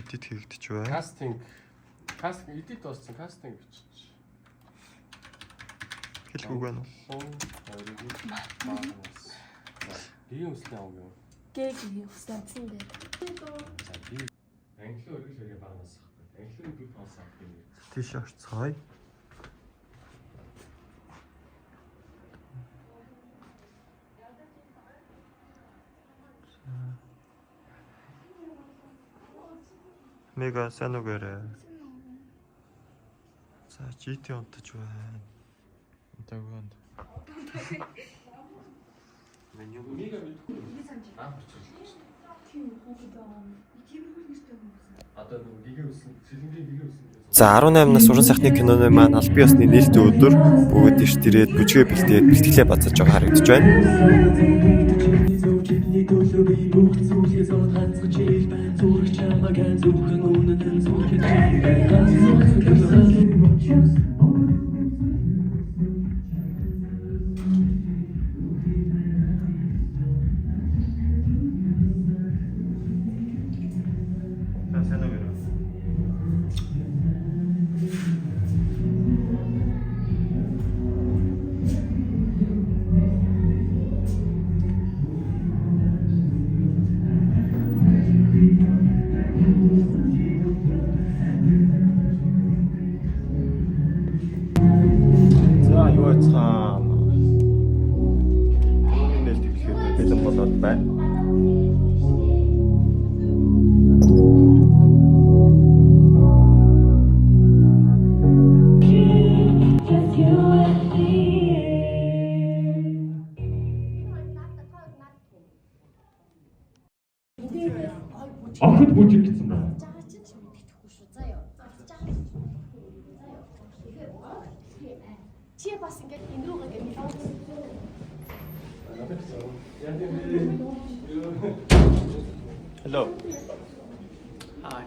edit хийгдэж байна. Casting edit болсон casting бичиж. Хэлэхгүй байна уу? Гийн үслийн ав юу? Гээгийн үсэнцэн дээр. За би англи өргөл багнаас авах. Англи би пас авах юм. Тийш орцгоё. Мега сайн үгээрээ. За GT унтаж байна. Унтааганд. Меню Мега мэдгүй. Одоо нэг гийн үсэн, сэлэнгийн гийн үсэн. За 18 нас уран сайхны киноны маань албан ёсны нээлттэй өдөр бүгд эрт ирээд бүжгээ бэлтээд бэлтгэлээ бацааж байгаа харагдаж байна. За юу яцхан. Нээлт хэлэхэд бэлэн болоод байна. Ахад бүжиг гэсэн байна. Чи бас ингээд энэ рүүгээ гэмээр. Hello. Hi.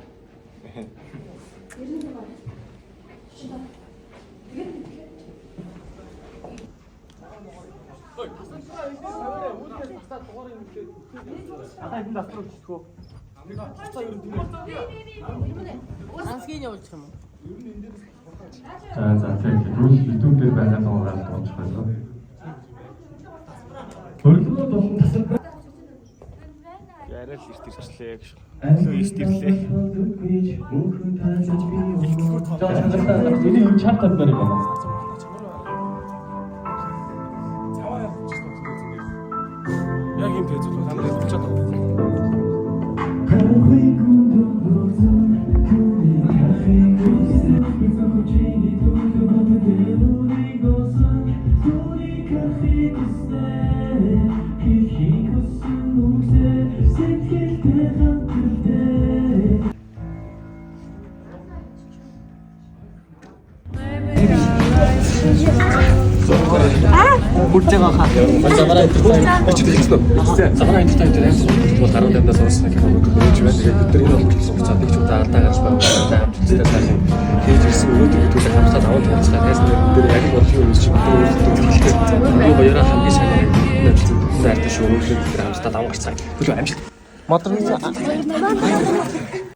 Ансгийн явуулчих юм уу? За YouTube дээр байгаа дуугаар тоолж байна. Хөргөлөө болон тасал Яриа л эрт ирчлээ гэж. Илүү эрт ирлээ. энэ юу чартад байна юм байна. Яг юм дээр зөвлөө танаар хэлчихад байна. Бүртээ гахаа. Замараа чи хэлсэн үү? Замараа энэ тань дээр бол 15-аас орсон кино өгөх байж байна. Тэгээд бид нар энэ бол гэсэн хугацаанд нэг ч удаа алдаа гарч байгаа. Хамтдаа таасан. Хийж ирсэн өнөөдөр төлөв хамтдаа аваад тавьчихсан. Тайсан дээр яг бол юу юм шиг өөрсдөө юу баяраа хамгийн сайн нэг дайртай шүү. Өнөөдөр хамтдаа даван гарцгаа. Төлөв амжилт. Модерн